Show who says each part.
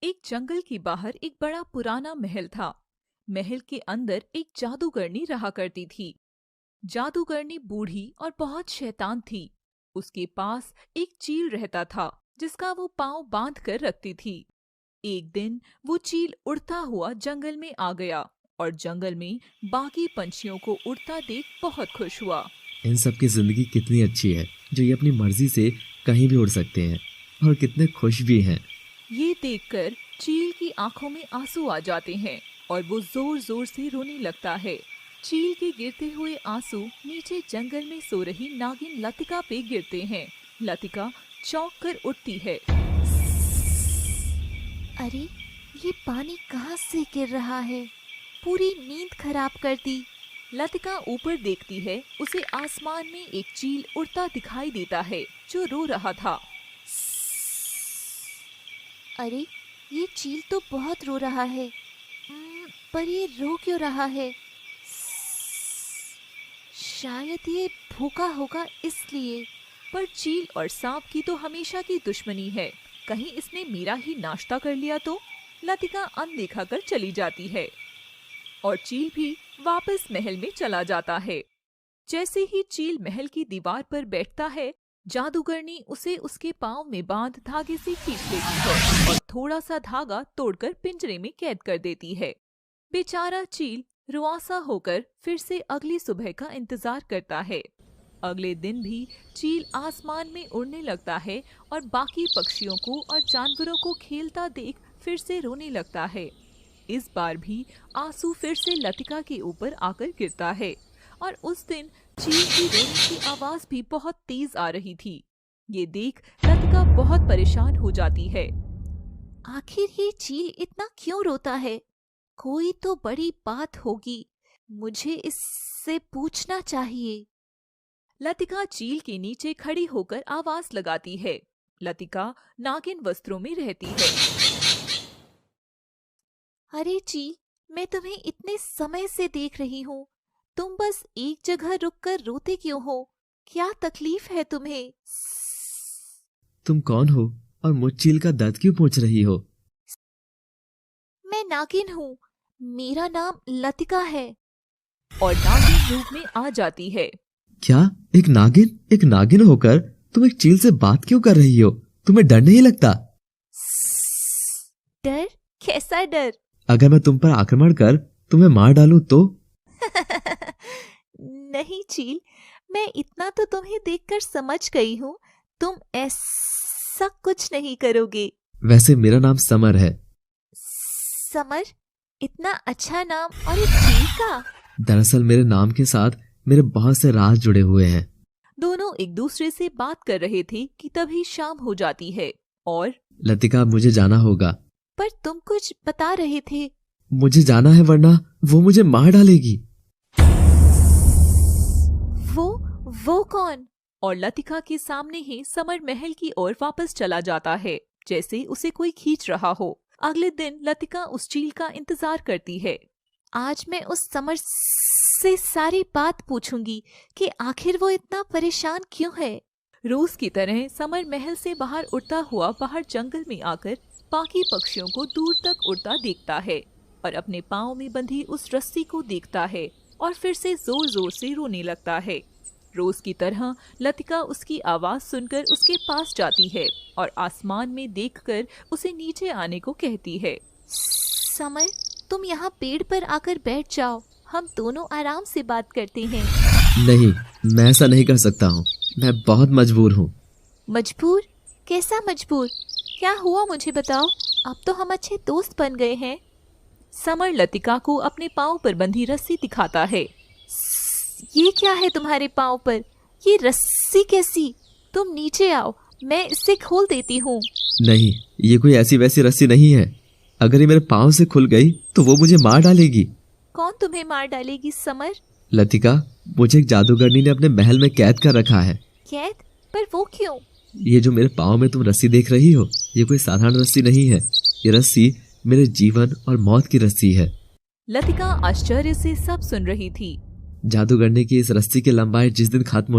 Speaker 1: एक जंगल के बाहर एक बड़ा पुराना महल था। महल के अंदर एक जादूगरनी रहा करती थी। जादूगरनी बूढ़ी और बहुत शैतान थी। उसके पास एक चील रहता था जिसका वो पाँव बांध कर रखती थी। एक दिन वो चील उड़ता हुआ जंगल में आ गया और जंगल में बाकी पंछियों को उड़ता देख बहुत खुश हुआ।
Speaker 2: इन सब की जिंदगी कितनी अच्छी है जो ये अपनी मर्जी से कहीं भी उड़ सकते हैं और कितने खुश भी हैं।
Speaker 1: ये देखकर चील की आंखों में आंसू आ जाते हैं और वो जोर जोर से रोने लगता है। चील के गिरते हुए आंसू नीचे जंगल में सो रही नागिन लतिका पे गिरते हैं। लतिका चौंक कर उठती है।
Speaker 3: अरे, ये पानी कहाँ से गिर रहा है? पूरी नींद खराब कर दी।
Speaker 1: लतिका ऊपर देखती है। उसे आसमान में एक चील उड़ता दिखाई देता है जो रो रहा था।
Speaker 3: अरे, ये चील तो बहुत रो रहा है। पर ये रो क्यों रहा है? शायद ये भूखा होगा इसलिए।
Speaker 1: पर चील और सांप की तो हमेशा की दुश्मनी है। कहीं इसने मेरा ही नाश्ता कर लिया तो? लतिका अनदेखा कर चली जाती है और चील भी वापस महल में चला जाता है। जैसे ही चील महल की दीवार पर बैठता है, जादूगरनी उसे उसके पाँव में बांध धागे से खींच लेती है और थोड़ा सा धागा तोड़कर पिंजरे में कैद कर देती है। बेचारा चील रुआसा होकर फिर से अगली सुबह का इंतजार करता है। अगले दिन भी चील आसमान में उड़ने लगता है और बाकी पक्षियों को और जानवरों को खेलता देख फिर से रोने लगता है। इस बार भी आंसू फिर से लतिका के ऊपर आकर गिरता है और उस दिन चील की रोने की आवाज भी बहुत तेज आ रही थी। ये देख लतिका बहुत परेशान हो जाती है।
Speaker 3: आखिर ये चील इतना क्यों रोता है? कोई तो बड़ी बात होगी। मुझे इससे पूछना चाहिए।
Speaker 1: लतिका चील के नीचे खड़ी होकर आवाज लगाती है। लतिका नागिन वस्त्रों में रहती है।
Speaker 3: अरे चील, मैं तुम्हें इतने समय से देख रही हूँ। तुम बस एक जगह रुककर रोते क्यों हो? क्या तकलीफ है तुम्हें?
Speaker 2: तुम कौन हो और मुझ चील का दर्द क्यों पूछ रही हो?
Speaker 3: मैं नागिन हूँ। मेरा नाम लतिका है।
Speaker 1: और नागिन रूप में आ जाती है।
Speaker 2: क्या एक नागिन होकर तुम एक चील से बात क्यों कर रही हो? तुम्हें डर नहीं लगता?
Speaker 3: डर? कैसा डर?
Speaker 2: अगर मैं तुम पर आक्रमण कर तुम्हें मार डालूं तो?
Speaker 3: नहीं चील, मैं इतना तो तुम्हें देखकर समझ गई हूँ। तुम ऐसा कुछ नहीं करोगे।
Speaker 2: वैसे मेरा नाम समर है।
Speaker 3: समर? इतना अच्छा नाम और एक चील का?
Speaker 2: दरअसल मेरे नाम के साथ मेरे बहुत से राज जुड़े हुए हैं।
Speaker 1: दोनों एक दूसरे से बात कर रहे थे कि तभी शाम हो जाती है और
Speaker 2: लतिका, मुझे जाना होगा।
Speaker 3: पर तुम कुछ बता रहे थे।
Speaker 2: मुझे जाना है वरना वो मुझे मार डालेगी।
Speaker 3: वो कौन?
Speaker 1: और लतिका के सामने ही समर महल की ओर वापस चला जाता है जैसे उसे कोई खींच रहा हो। अगले दिन लतिका उस चील का इंतजार करती है।
Speaker 3: आज मैं उस समर से सारी बात पूछूंगी कि आखिर वो इतना परेशान क्यों है।
Speaker 1: रोज की तरह समर महल से बाहर उड़ता हुआ बाहर जंगल में आकर बाकी पक्षियों को दूर तक उड़ता देखता है और अपने पाँव में बंधी उस रस्सी को देखता है और फिर से जोर जोर से रोने लगता है। रोज की तरह लतिका उसकी आवाज सुनकर उसके पास जाती है और आसमान में देखकर उसे नीचे आने को कहती है।
Speaker 3: समर, तुम यहाँ पेड़ पर आकर बैठ जाओ। हम दोनों आराम से बात करते हैं।
Speaker 2: नहीं, मैं ऐसा नहीं कर सकता हूँ। मैं बहुत मजबूर हूँ।
Speaker 3: मजबूर? कैसा मजबूर? क्या हुआ मुझे बताओ। अब तो हम अच्छे दोस्त बन गए हैं।
Speaker 1: समर लतिका को अपने पाँव पर बंधी रस्सी दिखाता है।
Speaker 3: ये क्या है तुम्हारे पाँव पर? ये रस्सी कैसी? तुम नीचे आओ, मैं इससे खोल देती हूँ।
Speaker 2: नहीं, ये कोई ऐसी वैसी रस्सी नहीं है। अगर ये मेरे पाँव से खुल गई तो वो मुझे मार डालेगी।
Speaker 3: कौन तुम्हें मार डालेगी समर?
Speaker 2: लतिका, मुझे एक जादूगरनी ने अपने महल में कैद कर रखा है।
Speaker 3: कैद? पर वो क्यों?
Speaker 2: ये जो मेरे पाँव में तुम रस्सी देख रही हो, ये कोई साधारण रस्सी नहीं है। ये रस्सी मेरे जीवन और मौत की रस्सी है।
Speaker 1: लतिका आश्चर्य से सब सुन रही थी।
Speaker 2: जादूगरनी की इस रस्सी की लंबाई जिस दिन खत्म हो